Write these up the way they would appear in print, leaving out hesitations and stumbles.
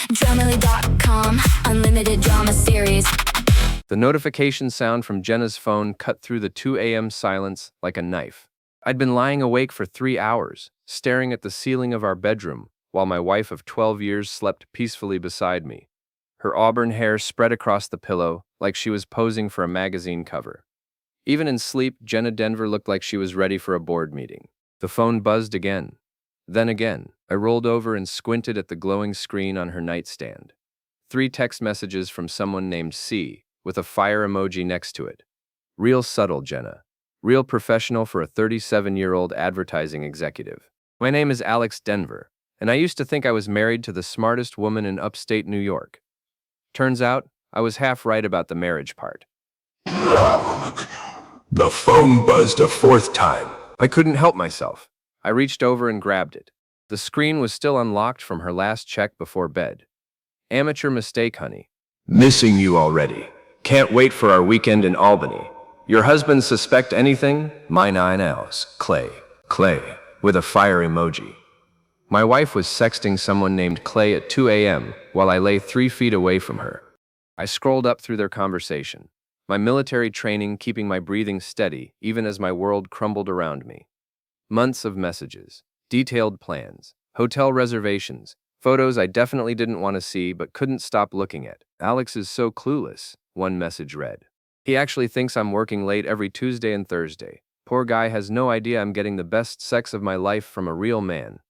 Dramily.com, unlimited drama series. The notification sound from Jenna's phone cut through the 2 a.m. silence like a knife. I'd been lying awake for 3 hours, staring at the ceiling of our bedroom, while my wife of 12 years slept peacefully beside me. Her auburn hair spread across the pillow like she was posing for a magazine cover. Even in sleep, Jenna Denver looked like she was ready for a board meeting. The phone buzzed again. Then again. I rolled over and squinted at the glowing screen on her nightstand. 3 text messages from someone named C, with a fire emoji next to it. Real subtle, Jenna. Real professional for a 37-year-old advertising executive. My name is Alex Denver, and I used to think I was married to the smartest woman in upstate New York. Turns out, I was half right about the marriage part. The phone buzzed a 4th time. I couldn't help myself. I reached over and grabbed it. The screen was still unlocked from her last check before bed. Amateur mistake, honey. Missing you already. Can't wait for our weekend in Albany. Your husband suspect anything? My 9 L's. Clay. Clay. With a fire emoji. My wife was sexting someone named Clay at 2 a.m. while I lay 3 feet away from her. I scrolled up through their conversation, my military training keeping my breathing steady even as my world crumbled around me. Months of messages, detailed plans, hotel reservations, photos I definitely didn't want to see but couldn't stop looking at. Alex is so clueless, one message read. He actually thinks I'm working late every Tuesday and Thursday. Poor guy has no idea I'm getting the best sex of my life from a real man.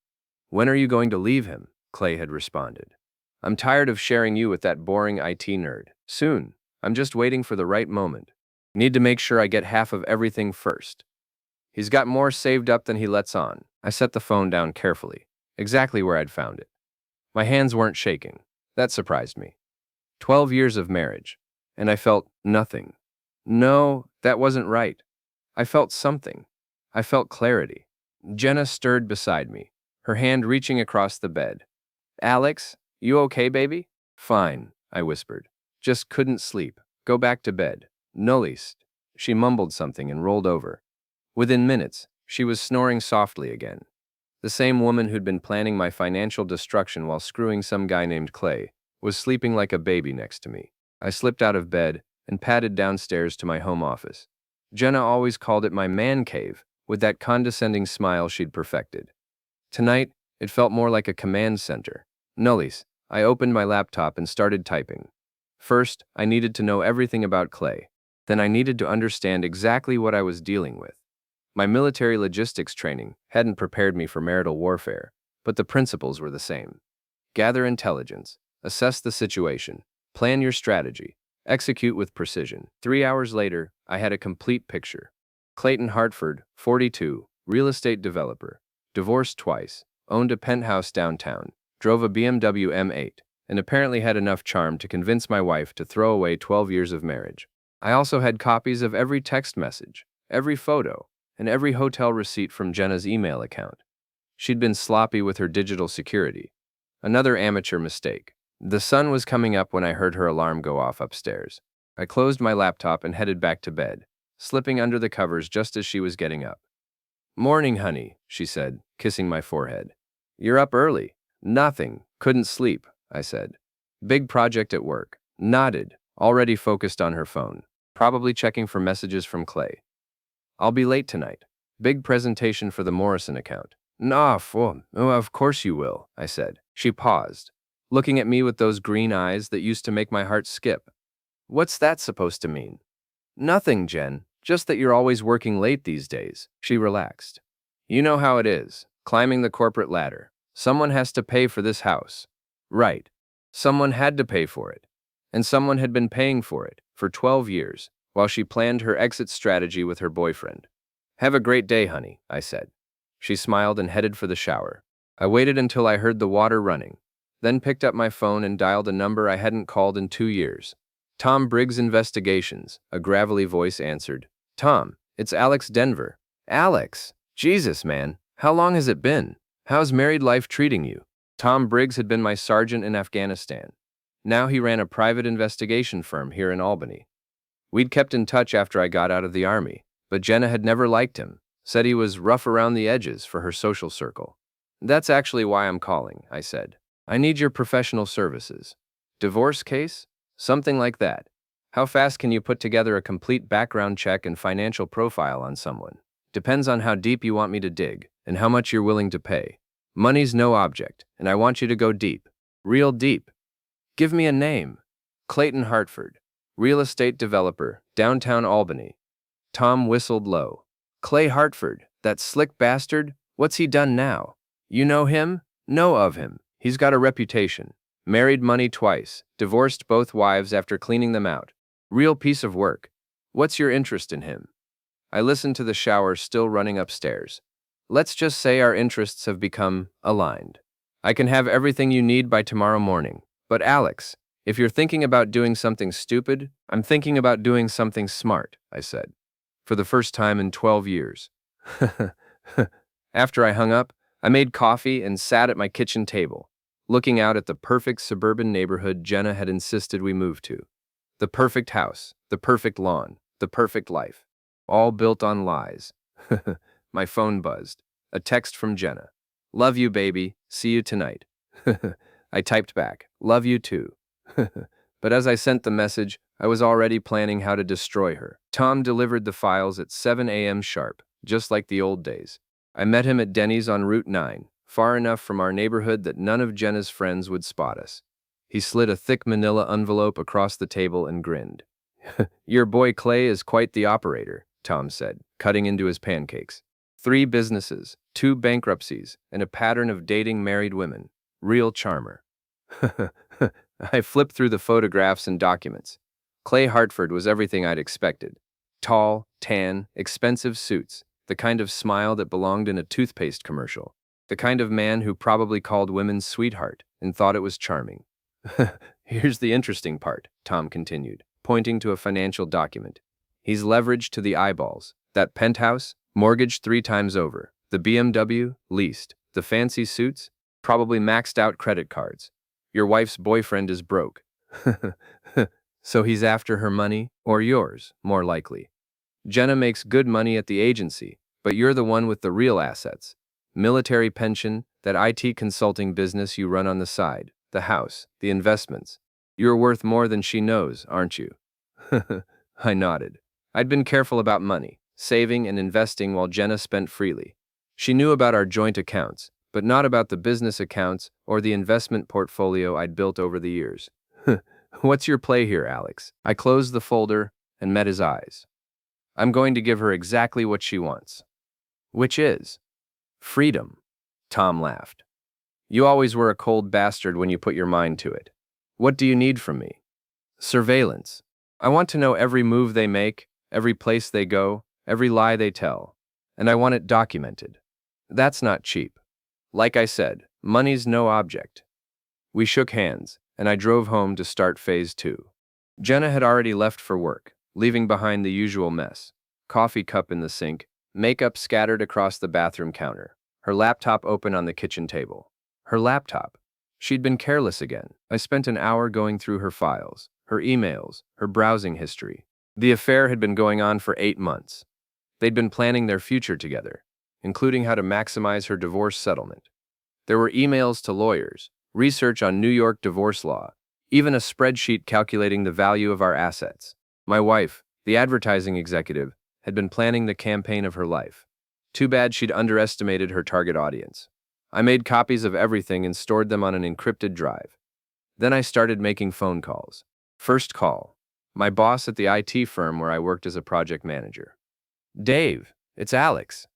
When are you going to leave him? Clay had responded. I'm tired of sharing you with that boring IT nerd. Soon. I'm just waiting for the right moment. Need to make sure I get half of everything first. He's got more saved up than he lets on. I set the phone down carefully, exactly where I'd found it. My hands weren't shaking. That surprised me. 12 years of marriage, and I felt nothing. No, that wasn't right. I felt something. I felt clarity. Jenna stirred beside me, her hand reaching across the bed. Alex, you okay, baby? Fine, I whispered. Just couldn't sleep. Go back to bed. No least. She mumbled something and rolled over. Within minutes, she was snoring softly again. The same woman who'd been planning my financial destruction while screwing some guy named Clay was sleeping like a baby next to me. I slipped out of bed and padded downstairs to my home office. Jenna always called it my man cave, with that condescending smile she'd perfected. Tonight, it felt more like a command center. Nullies. I opened my laptop and started typing. First, I needed to know everything about Clay. Then I needed to understand exactly what I was dealing with. My military logistics training hadn't prepared me for marital warfare, but the principles were the same. Gather intelligence, assess the situation, plan your strategy, execute with precision. 3 hours later, I had a complete picture. Clayton Hartford, 42, real estate developer, divorced twice, owned a penthouse downtown, drove a BMW M8, and apparently had enough charm to convince my wife to throw away 12 years of marriage. I also had copies of every text message, every photo, and every hotel receipt from Jenna's email account. She'd been sloppy with her digital security. Another amateur mistake. The sun was coming up when I heard her alarm go off upstairs. I closed my laptop and headed back to bed, slipping under the covers just as she was getting up. Morning, honey, she said, kissing my forehead. You're up early. Nothing. Couldn't sleep, I said. Big project at work. Nodded, already focused on her phone, probably checking for messages from Clay. I'll be late tonight. Big presentation for the Morrison account. Nah, of course you will, I said. She paused, looking at me with those green eyes that used to make my heart skip. What's that supposed to mean? Nothing, Jen. Just that you're always working late these days. She relaxed. You know how it is, climbing the corporate ladder. Someone has to pay for this house. Right. Someone had to pay for it. And someone had been paying for it for 12 years, while she planned her exit strategy with her boyfriend. Have a great day, honey, I said. She smiled and headed for the shower. I waited until I heard the water running, then picked up my phone and dialed a number I hadn't called in 2 years. Tom Briggs Investigations, a gravelly voice answered. Tom, it's Alex Denver. Alex? Jesus, man. How long has it been? How's married life treating you? Tom Briggs had been my sergeant in Afghanistan. Now he ran a private investigation firm here in Albany. We'd kept in touch after I got out of the army, but Jenna had never liked him, said he was rough around the edges for her social circle. That's actually why I'm calling, I said. I need your professional services. Divorce case? Something like that. How fast can you put together a complete background check and financial profile on someone? Depends on how deep you want me to dig and how much you're willing to pay. Money's no object, and I want you to go deep. Real deep. Give me a name. Clayton Hartford. Real estate developer, downtown Albany. Tom whistled low. Clay Hartford, that slick bastard? What's he done now? You know him? Know of him. He's got a reputation. Married money twice, divorced both wives after cleaning them out. Real piece of work. What's your interest in him? I listened to the shower still running upstairs. Let's just say our interests have become aligned. I can have everything you need by tomorrow morning. But Alex, if you're thinking about doing something stupid, I'm thinking about doing something smart, I said. For the first time in 12 years. After I hung up, I made coffee and sat at my kitchen table, looking out at the perfect suburban neighborhood Jenna had insisted we move to. The perfect house, the perfect lawn, the perfect life. All built on lies. My phone buzzed. A text from Jenna. Love you, baby. See you tonight. I typed back, love you too. But as I sent the message, I was already planning how to destroy her. Tom delivered the files at 7 a.m. sharp, just like the old days. I met him at Denny's on Route 9, far enough from our neighborhood that none of Jenna's friends would spot us. He slid a thick manila envelope across the table and grinned. Your boy Clay is quite the operator, Tom said, cutting into his pancakes. 3 businesses, 2 bankruptcies, and a pattern of dating married women. Real charmer. I flipped through the photographs and documents. Clay Hartford was everything I'd expected. Tall, tan, expensive suits, the kind of smile that belonged in a toothpaste commercial, the kind of man who probably called women sweetheart and thought it was charming. Here's the interesting part, Tom continued, pointing to a financial document. He's leveraged to the eyeballs. That penthouse, mortgaged 3 times over. The BMW, leased. The fancy suits, probably maxed out credit cards. Your wife's boyfriend is broke. So he's after her money, or yours, more likely. Jenna makes good money at the agency, but you're the one with the real assets. Military pension, that IT consulting business you run on the side, the house, the investments. You're worth more than she knows, aren't you? I nodded. I'd been careful about money, saving and investing while Jenna spent freely. She knew about our joint accounts, but not about the business accounts or the investment portfolio I'd built over the years. What's your play here, Alex? I closed the folder and met his eyes. I'm going to give her exactly what she wants. Which is freedom. Tom laughed. You always were a cold bastard when you put your mind to it. What do you need from me? Surveillance. I want to know every move they make, every place they go, every lie they tell. And I want it documented. That's not cheap. Like I said, money's no object. We shook hands, and I drove home to start phase 2. Jenna had already left for work, leaving behind the usual mess. Coffee cup in the sink, makeup scattered across the bathroom counter, her laptop open on the kitchen table. Her laptop. She'd been careless again. I spent an hour going through her files, her emails, her browsing history. The affair had been going on for 8 months. They'd been planning their future together, including how to maximize her divorce settlement. There were emails to lawyers, research on New York divorce law, even a spreadsheet calculating the value of our assets. My wife, the advertising executive, had been planning the campaign of her life. Too bad she'd underestimated her target audience. I made copies of everything and stored them on an encrypted drive. Then I started making phone calls. First call. My boss at the IT firm where I worked as a project manager. Dave, it's Alex.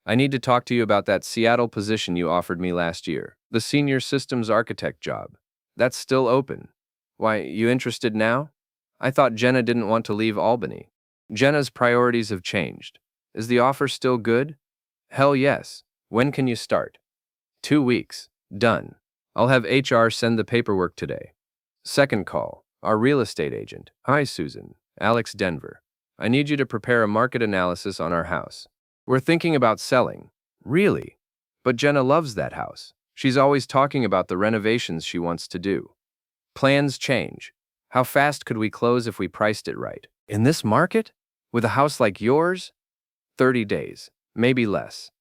I need to talk to you about that Seattle position you offered me last year, the senior systems architect job. That's still open. Why, you interested now? I thought Jenna didn't want to leave Albany. Jenna's priorities have changed. Is the offer still good? Hell yes. When can you start? 2 weeks. Done. I'll have HR send the paperwork today. Second call, our real estate agent. Hi, Susan. Alex, Denver. I need you to prepare a market analysis on our house. We're thinking about selling. Really? But Jenna loves that house. She's always talking about the renovations she wants to do. Plans change. How fast could we close if we priced it right? In this market? With a house like yours? 30 days, maybe less.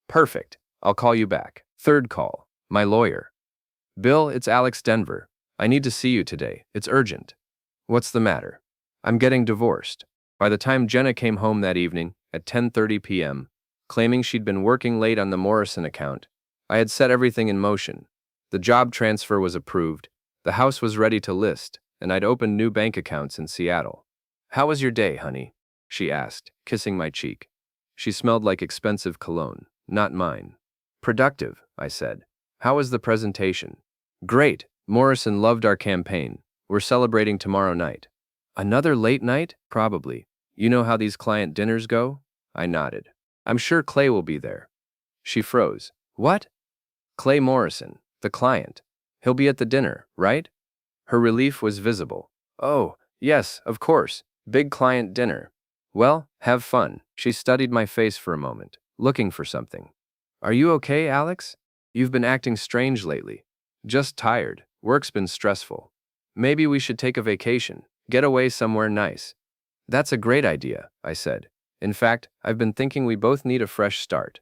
Perfect. I'll call you back. Third call, my lawyer. Bill, it's Alex, Denver. I need to see you today. It's urgent. What's the matter? I'm getting divorced. By the time Jenna came home that evening at 10:30 p.m., claiming she'd been working late on the Morrison account, I had set everything in motion. The job transfer was approved, the house was ready to list, and I'd opened new bank accounts in Seattle. How was your day, honey? She asked, kissing my cheek. She smelled like expensive cologne, not mine. Productive, I said. How was the presentation? Great. Morrison loved our campaign. We're celebrating tomorrow night. Another late night? Probably. You know how these client dinners go? I nodded. I'm sure Clay will be there. She froze. What? Clay Morrison, the client. He'll be at the dinner, right? Her relief was visible. Oh, yes, of course. Big client dinner. Well, have fun. She studied my face for a moment, looking for something. Are you okay, Alex? You've been acting strange lately. Just tired. Work's been stressful. Maybe we should take a vacation, get away somewhere nice. That's a great idea, I said. In fact, I've been thinking we both need a fresh start.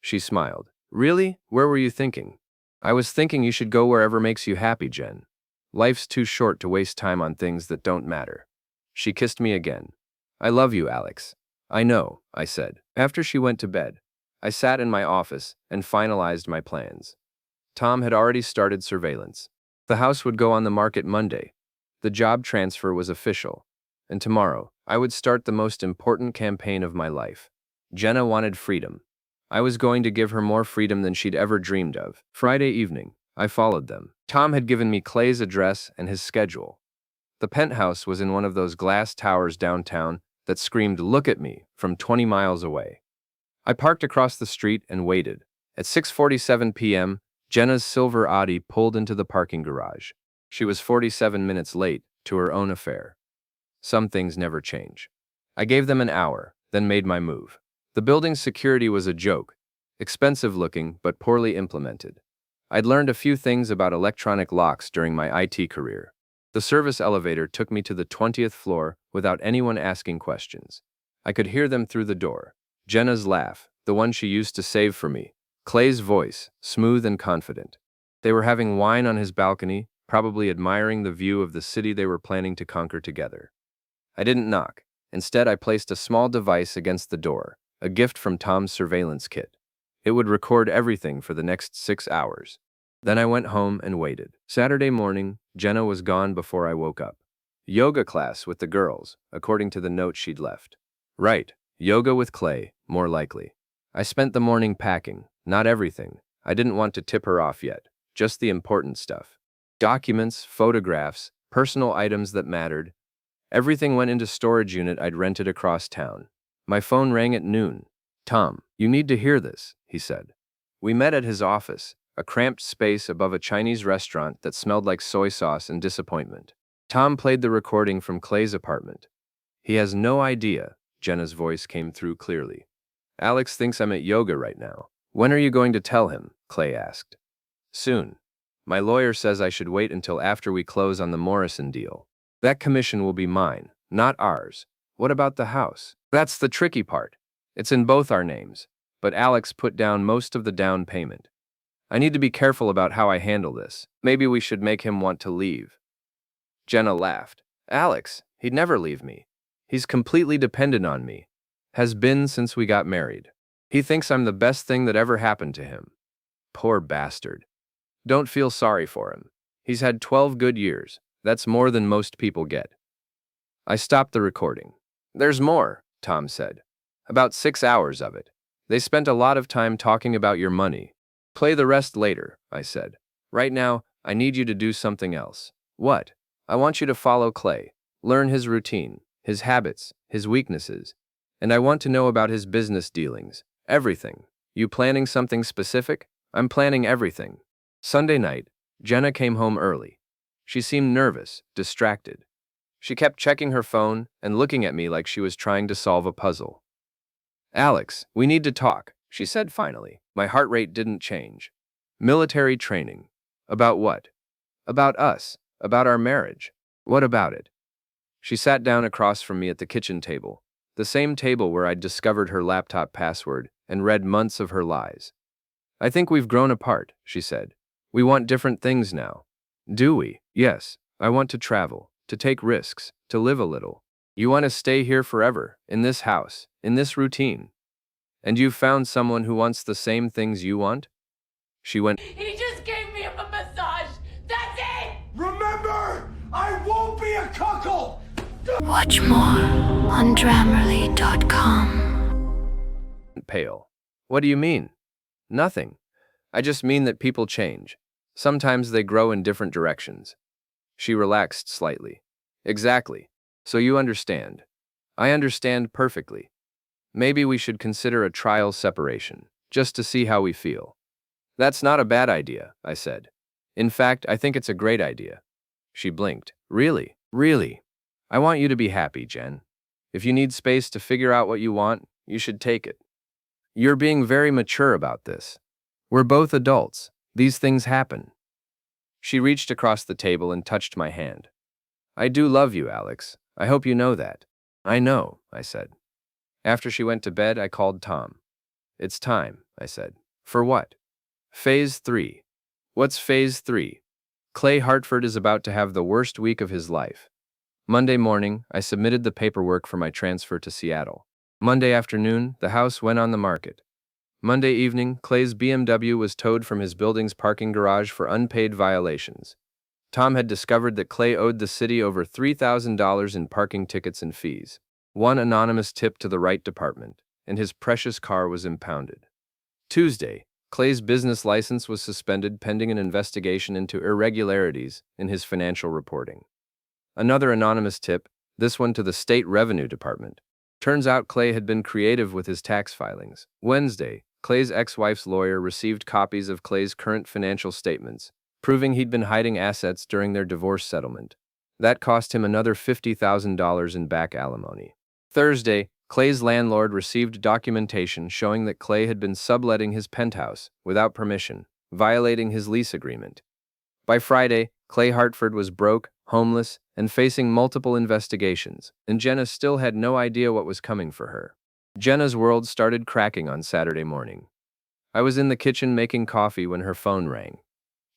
She smiled. Really? Where were you thinking? I was thinking you should go wherever makes you happy, Jen. Life's too short to waste time on things that don't matter. She kissed me again. I love you, Alex. I know, I said. After she went to bed, I sat in my office and finalized my plans. Tom had already started surveillance. The house would go on the market Monday. The job transfer was official. And tomorrow, I would start the most important campaign of my life. Jenna wanted freedom. I was going to give her more freedom than she'd ever dreamed of. Friday evening, I followed them. Tom had given me Clay's address and his schedule. The penthouse was in one of those glass towers downtown that screamed, "Look at me," from 20 miles away. I parked across the street and waited. At 6:47 p.m., Jenna's silver Audi pulled into the parking garage. She was 47 minutes late to her own affair. Some things never change. I gave them an hour, then made my move. The building's security was a joke, expensive looking but poorly implemented. I'd learned a few things about electronic locks during my IT career. The service elevator took me to the 20th floor without anyone asking questions. I could hear them through the door. Jenna's laugh, the one she used to save for me. Clay's voice, smooth and confident. They were having wine on his balcony, probably admiring the view of the city they were planning to conquer together. I didn't knock. Instead, I placed a small device against the door, a gift from Tom's surveillance kit. It would record everything for the next 6 hours. Then I went home and waited. Saturday morning, Jenna was gone before I woke up. Yoga class with the girls, according to the note she'd left. Right, yoga with Clay, more likely. I spent the morning packing, not everything. I didn't want to tip her off yet, just the important stuff. Documents, photographs, personal items that mattered. Everything went into storage unit I'd rented across town. My phone rang at noon. Tom, you need to hear this, he said. We met at his office, a cramped space above a Chinese restaurant that smelled like soy sauce and disappointment. Tom played the recording from Clay's apartment. He has no idea, Jenna's voice came through clearly. Alex thinks I'm at yoga right now. When are you going to tell him? Clay asked. Soon. My lawyer says I should wait until after we close on the Morrison deal. That commission will be mine, not ours. What about the house? That's the tricky part. It's in both our names, but Alex put down most of the down payment. I need to be careful about how I handle this. Maybe we should make him want to leave. Jenna laughed. Alex, he'd never leave me. He's completely dependent on me. Has been since we got married. He thinks I'm the best thing that ever happened to him. Poor bastard. Don't feel sorry for him. He's had 12 good years. That's more than most people get. I stopped the recording. There's more, Tom said. About 6 hours of it. They spent a lot of time talking about your money. Play the rest later, I said. Right now, I need you to do something else. What? I want you to follow Clay. Learn his routine, his habits, his weaknesses. And I want to know about his business dealings. Everything. You planning something specific? I'm planning everything. Sunday night, Jenna came home early. She seemed nervous, distracted. She kept checking her phone and looking at me like she was trying to solve a puzzle. "Alex, we need to talk," she said finally. My heart rate didn't change. "Military training. About what?" "About us. About our marriage." "What about it?" She sat down across from me at the kitchen table, the same table where I'd discovered her laptop password and read months of her lies. "I think we've grown apart," she said. "We want different things now." "Do we?" "Yes. I want to travel, to take risks, to live a little. You want to stay here forever, in this house, in this routine. And you've found someone who wants the same things you want?" She went, He just gave me a massage. That's it! Remember, I won't be a cuckold! Watch more on Grammarly.com. pale. "What do you mean?" "Nothing. I just mean that people change. Sometimes they grow in different directions." She relaxed slightly. "Exactly. So you understand." "I understand perfectly. Maybe we should consider a trial separation, just to see how we feel." "That's not a bad idea," I said. "In fact, I think it's a great idea." She blinked. "Really? Really? I want you to be happy, Jen. If you need space to figure out what you want, you should take it. You're being very mature about this. We're both adults. These things happen." She reached across the table and touched my hand. "I do love you, Alex. I hope you know that." "I know," I said. After she went to bed, I called Tom. "It's time," I said. "For what?" "Phase 3. "What's Phase 3? "Clay Hartford is about to have the worst week of his life." Monday morning, I submitted the paperwork for my transfer to Seattle. Monday afternoon, the house went on the market. Monday evening, Clay's BMW was towed from his building's parking garage for unpaid violations. Tom had discovered that Clay owed the city over $3,000 in parking tickets and fees. One anonymous tip to the right department, and his precious car was impounded. Tuesday, Clay's business license was suspended pending an investigation into irregularities in his financial reporting. Another anonymous tip, this one to the State Revenue Department. Turns out Clay had been creative with his tax filings. Wednesday, Clay's ex-wife's lawyer received copies of Clay's current financial statements, proving he'd been hiding assets during their divorce settlement. That cost him another $50,000 in back alimony. Thursday, Clay's landlord received documentation showing that Clay had been subletting his penthouse without permission, violating his lease agreement. By Friday, Clay Hartford was broke, homeless, and facing multiple investigations, and Jenna still had no idea what was coming for her. Jenna's world started cracking on Saturday morning. I was in the kitchen making coffee when her phone rang.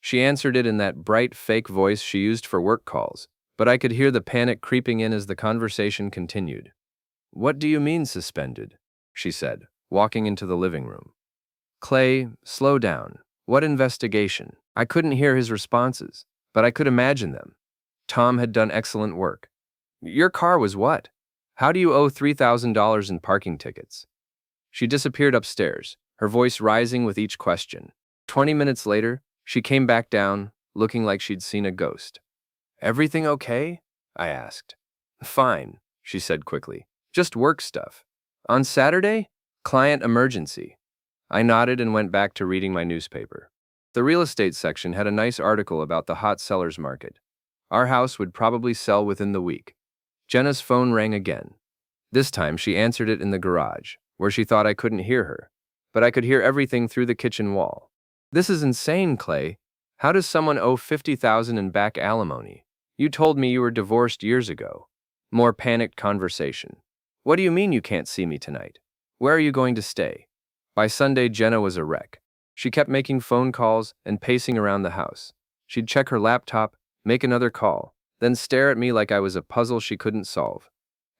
She answered it in that bright, fake voice she used for work calls, but I could hear the panic creeping in as the conversation continued. "What do you mean suspended?" she said, walking into the living room. "Clay, slow down. What investigation?" I couldn't hear his responses, but I could imagine them. Tom had done excellent work. "Your car was what? How do you owe $3,000 in parking tickets?" She disappeared upstairs, her voice rising with each question. 20 minutes later, she came back down, looking like she'd seen a ghost. "Everything okay?" I asked. "Fine," she said quickly. "Just work stuff." "On Saturday? Client emergency." I nodded and went back to reading my newspaper. The real estate section had a nice article about the hot sellers market. Our house would probably sell within the week. Jenna's phone rang again. This time she answered it in the garage, where she thought I couldn't hear her, but I could hear everything through the kitchen wall. "This is insane, Clay. How does someone owe $50,000 in back alimony? You told me you were divorced years ago." More panicked conversation. "What do you mean you can't see me tonight? Where are you going to stay?" By Sunday, Jenna was a wreck. She kept making phone calls and pacing around the house. She'd check her laptop, make another call, then stare at me like I was a puzzle she couldn't solve.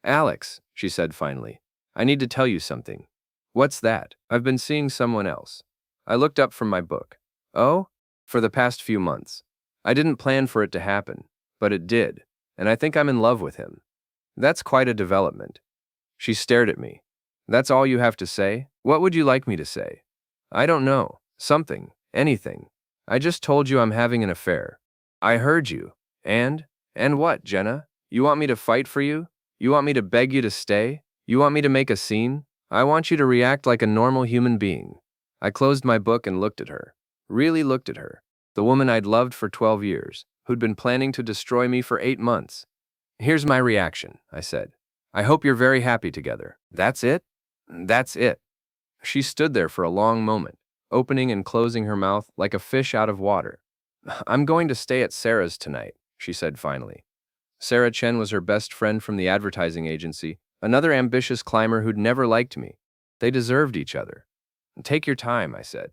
"Alex," she said finally, "I need to tell you something." "What's that?" "I've been seeing someone else." I looked up from my book. "Oh?" "For the past few months. I didn't plan for it to happen, but it did, and I think I'm in love with him." "That's quite a development." She stared at me. "That's all you have to say? What would you like me to say?" "I don't know. Something. Anything. I just told you I'm having an affair." "I heard you. And what, Jenna? You want me to fight for you? You want me to beg you to stay? You want me to make a scene? I want you to react like a normal human being." I closed my book and looked at her. Really looked at her. The woman I'd loved for 12 years, who'd been planning to destroy me for 8 months. Here's my reaction, I said. I hope you're very happy together. That's it? That's it. She stood there for a long moment, opening and closing her mouth like a fish out of water. I'm going to stay at Sarah's tonight, she said finally. Sarah Chen was her best friend from the advertising agency, another ambitious climber who'd never liked me. They deserved each other. Take your time, I said.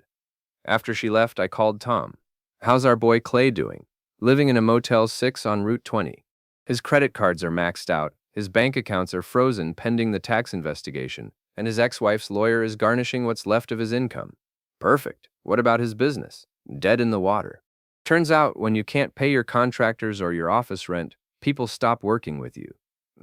After she left, I called Tom. How's our boy Clay doing? Living in a Motel 6 on Route 20. His credit cards are maxed out, his bank accounts are frozen pending the tax investigation, and his ex-wife's lawyer is garnishing what's left of his income. Perfect. What about his business? Dead in the water. Turns out, when you can't pay your contractors or your office rent, people stop working with you.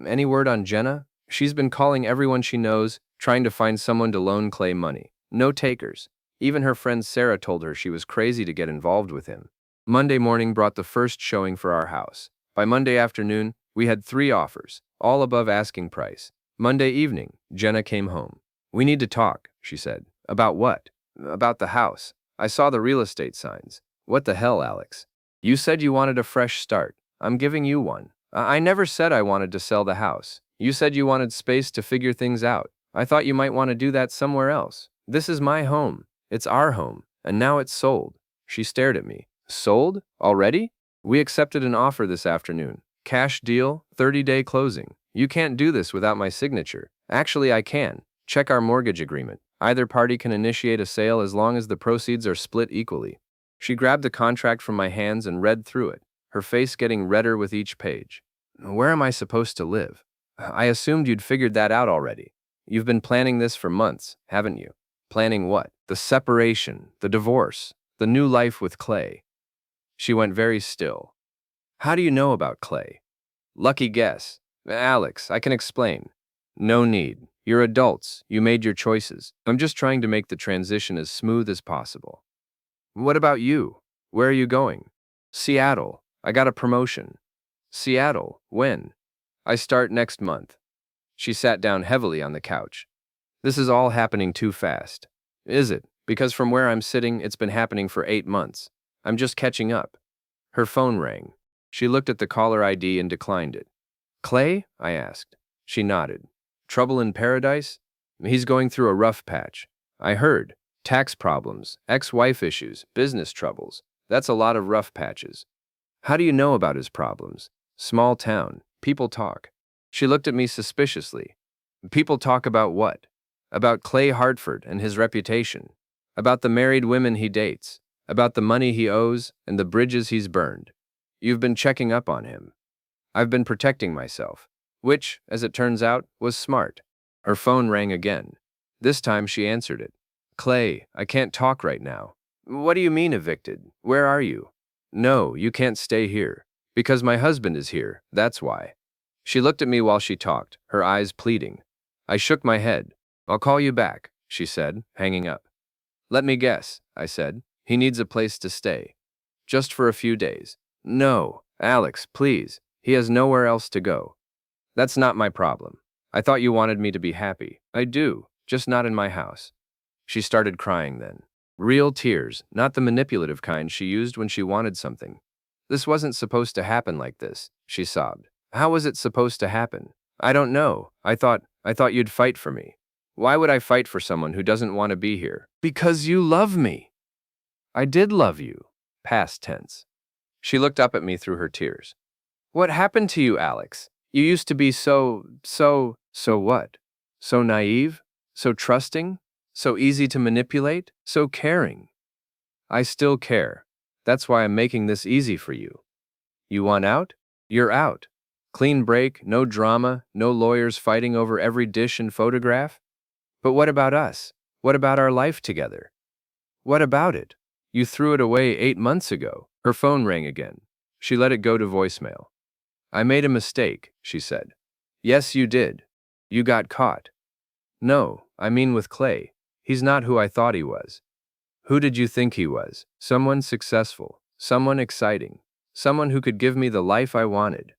Any word on Jenna? She's been calling everyone she knows, trying to find someone to loan Clay money. No takers. Even her friend Sarah told her she was crazy to get involved with him. Monday morning brought the first showing for our house. By Monday afternoon, we had 3 offers, all above asking price. Monday evening, Jenna came home. We need to talk, she said. About what? About the house. I saw the real estate signs. What the hell, Alex? You said you wanted a fresh start. I'm giving you one. I never said I wanted to sell the house. You said you wanted space to figure things out. I thought you might want to do that somewhere else. This is my home. It's our home. And now it's sold. She stared at me. Sold? Already? We accepted an offer this afternoon. Cash deal, 30-day closing. You can't do this without my signature. Actually, I can. Check our mortgage agreement. Either party can initiate a sale as long as the proceeds are split equally. She grabbed the contract from my hands and read through it, her face getting redder with each page. Where am I supposed to live? I assumed you'd figured that out already. You've been planning this for months, haven't you? Planning what? The separation, the divorce, the new life with Clay. She went very still. How do you know about Clay? Lucky guess. Alex, I can explain. No need. You're adults. You made your choices. I'm just trying to make the transition as smooth as possible. What about you? Where are you going? Seattle. I got a promotion. Seattle. When? I start next month. She sat down heavily on the couch. This is all happening too fast. Is it? Because from where I'm sitting, it's been happening for 8 months. I'm just catching up. Her phone rang. She looked at the caller ID and declined it. Clay? I asked. She nodded. Trouble in paradise? He's going through a rough patch. I heard. Tax problems, ex-wife issues, business troubles. That's a lot of rough patches. How do you know about his problems? Small town. People talk. She looked at me suspiciously. People talk about what? About Clay Hartford and his reputation. About the married women he dates. About the money he owes and the bridges he's burned. You've been checking up on him. I've been protecting myself. Which, as it turns out, was smart. Her phone rang again. This time she answered it. Clay, I can't talk right now. What do you mean evicted? Where are you? No, you can't stay here. Because my husband is here, that's why. She looked at me while she talked, her eyes pleading. I shook my head. I'll call you back, she said, hanging up. Let me guess, I said. He needs a place to stay. Just for a few days. No, Alex, please. He has nowhere else to go. That's not my problem. I thought you wanted me to be happy. I do, just not in my house. She started crying then. Real tears, not the manipulative kind she used when she wanted something. This wasn't supposed to happen like this, she sobbed. How was it supposed to happen? I don't know. I thought you'd fight for me. Why would I fight for someone who doesn't want to be here? Because you love me. I did love you. Past tense. She looked up at me through her tears. What happened to you, Alex? You used to be so what? So naive? So trusting? So easy to manipulate? So caring? I still care. That's why I'm making this easy for you. You want out? You're out. Clean break, no drama, no lawyers fighting over every dish and photograph? But what about us? What about our life together? What about it? You threw it away 8 months ago. Her phone rang again. She let it go to voicemail. I made a mistake, she said. Yes, you did. You got caught. No, I mean with Clay. He's not who I thought he was. Who did you think he was? Someone successful, someone exciting, someone who could give me the life I wanted.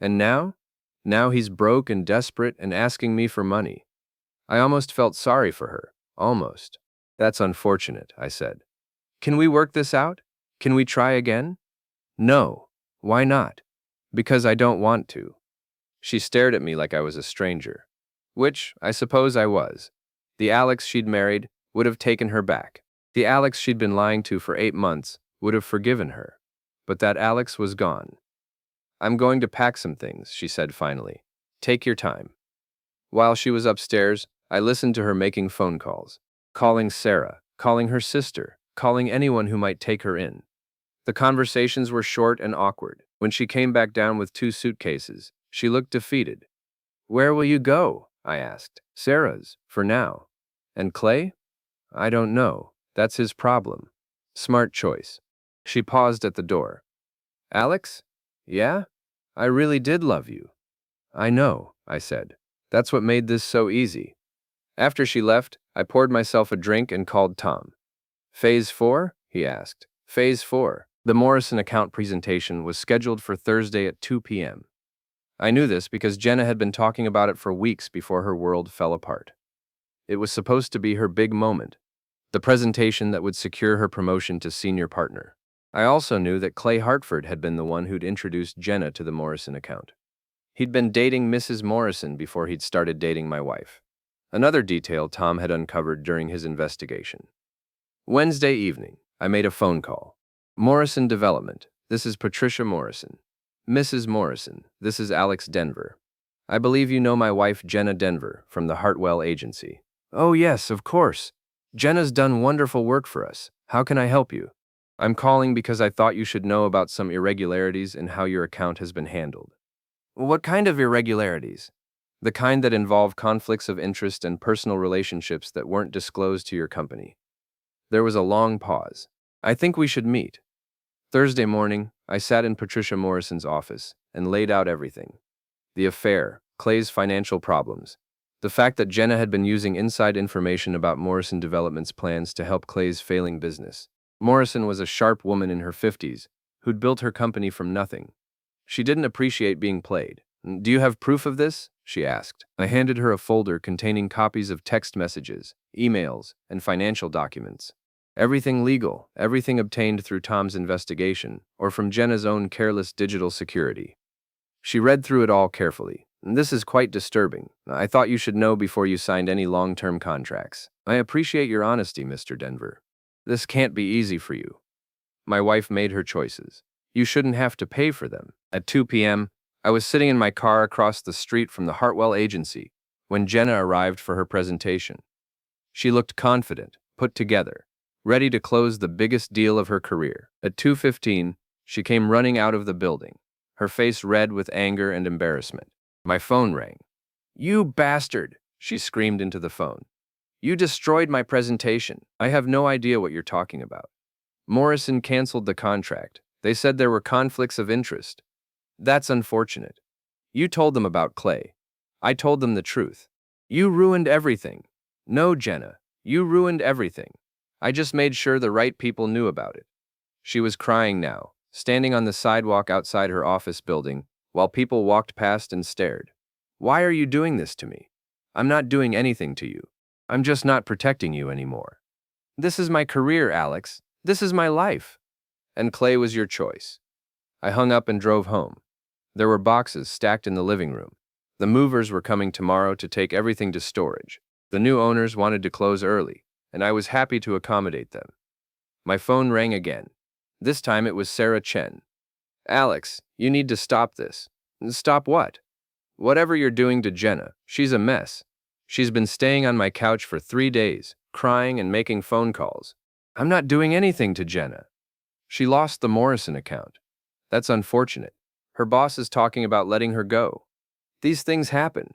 And now? Now he's broke and desperate and asking me for money. I almost felt sorry for her. Almost. That's unfortunate, I said. Can we work this out? Can we try again? No. Why not? Because I don't want to. She stared at me like I was a stranger. Which, I suppose I was. The Alex she'd married would have taken her back. The Alex she'd been lying to for 8 months would have forgiven her. But that Alex was gone. I'm going to pack some things, she said finally. Take your time. While she was upstairs, I listened to her making phone calls. Calling Sarah, calling her sister, calling anyone who might take her in. The conversations were short and awkward. When she came back down with 2 suitcases, she looked defeated. Where will you go? I asked. Sarah's, for now. And Clay? I don't know. That's his problem. Smart choice. She paused at the door. Alex? Yeah? I really did love you. I know, I said. That's what made this so easy. After she left, I poured myself a drink and called Tom. Phase 4? He asked. Phase 4. The Morrison account presentation was scheduled for Thursday at 2 p.m. I knew this because Jenna had been talking about it for weeks before her world fell apart. It was supposed to be her big moment, the presentation that would secure her promotion to senior partner. I also knew that Clay Hartford had been the one who'd introduced Jenna to the Morrison account. He'd been dating Mrs. Morrison before he'd started dating my wife. Another detail Tom had uncovered during his investigation. Wednesday evening, I made a phone call. Morrison Development, this is Patricia Morrison. Mrs. Morrison, this is Alex Denver. I believe you know my wife Jenna Denver from the Hartwell Agency. Oh yes, of course. Jenna's done wonderful work for us. How can I help you? I'm calling because I thought you should know about some irregularities in how your account has been handled. What kind of irregularities? The kind that involve conflicts of interest and personal relationships that weren't disclosed to your company. There was a long pause. I think we should meet. Thursday morning, I sat in Patricia Morrison's office and laid out everything. The affair, Clay's financial problems, the fact that Jenna had been using inside information about Morrison Development's plans to help Clay's failing business. Morrison was a sharp woman in her 50s who'd built her company from nothing. She didn't appreciate being played. Do you have proof of this? She asked. I handed her a folder containing copies of text messages, emails, and financial documents. Everything legal, everything obtained through Tom's investigation or from Jenna's own careless digital security. She read through it all carefully. This is quite disturbing. I thought you should know before you signed any long-term contracts. I appreciate your honesty, Mr. Denver. This can't be easy for you. My wife made her choices. You shouldn't have to pay for them. At 2 p.m., I was sitting in my car across the street from the Hartwell Agency when Jenna arrived for her presentation. She looked confident, put together, ready to close the biggest deal of her career. At 2:15, she came running out of the building, her face red with anger and embarrassment. My phone rang. You bastard, she screamed into the phone. You destroyed my presentation. I have no idea what you're talking about. Morrison canceled the contract. They said there were conflicts of interest. That's unfortunate. You told them about Clay. I told them the truth. You ruined everything. No, Jenna, you ruined everything. I just made sure the right people knew about it. She was crying now, standing on the sidewalk outside her office building, while people walked past and stared. Why are you doing this to me? I'm not doing anything to you. I'm just not protecting you anymore. This is my career, Alex. This is my life. And Clay was your choice. I hung up and drove home. There were boxes stacked in the living room. The movers were coming tomorrow to take everything to storage. The new owners wanted to close early, and I was happy to accommodate them. My phone rang again. This time it was Sarah Chen. Alex, you need to stop this. Stop what? Whatever you're doing to Jenna, she's a mess. She's been staying on my couch for 3 days, crying and making phone calls. I'm not doing anything to Jenna. She lost the Morrison account. That's unfortunate. Her boss is talking about letting her go. These things happen.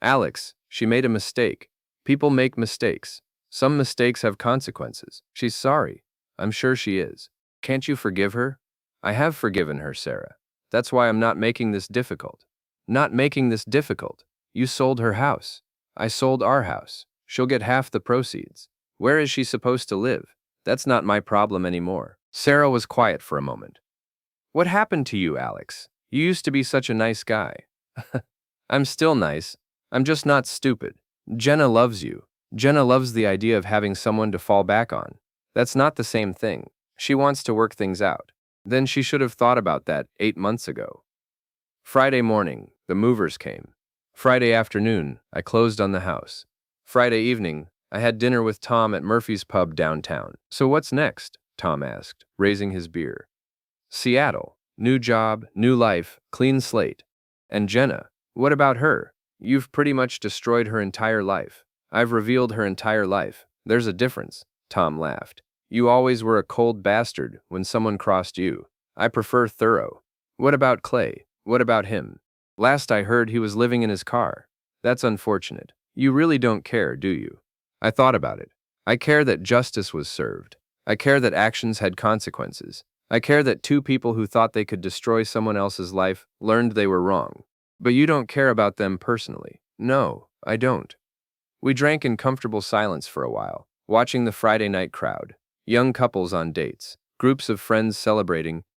Alex, she made a mistake. People make mistakes. Some mistakes have consequences. She's sorry. I'm sure she is. Can't you forgive her? I have forgiven her, Sarah. That's why I'm not making this difficult. Not making this difficult. You sold her house. I sold our house. She'll get half the proceeds. Where is she supposed to live? That's not my problem anymore. Sarah was quiet for a moment. What happened to you, Alex? You used to be such a nice guy. I'm still nice. I'm just not stupid. Jenna loves you. Jenna loves the idea of having someone to fall back on. That's not the same thing. She wants to work things out. Then she should have thought about that 8 months ago. Friday morning, the movers came. Friday afternoon, I closed on the house. Friday evening, I had dinner with Tom at Murphy's pub downtown. So what's next? Tom asked, raising his beer. Seattle. New job, new life, clean slate. And Jenna, what about her? You've pretty much destroyed her entire life. I've revealed her entire life. There's a difference. Tom laughed. You always were a cold bastard when someone crossed you. I prefer thorough. What about Clay? What about him? Last I heard he was living in his car. That's unfortunate. You really don't care, do you? I thought about it. I care that justice was served. I care that actions had consequences. I care that two people who thought they could destroy someone else's life learned they were wrong. But you don't care about them personally. No, I don't. We drank in comfortable silence for a while, watching the Friday night crowd. Young couples on dates, groups of friends celebrating,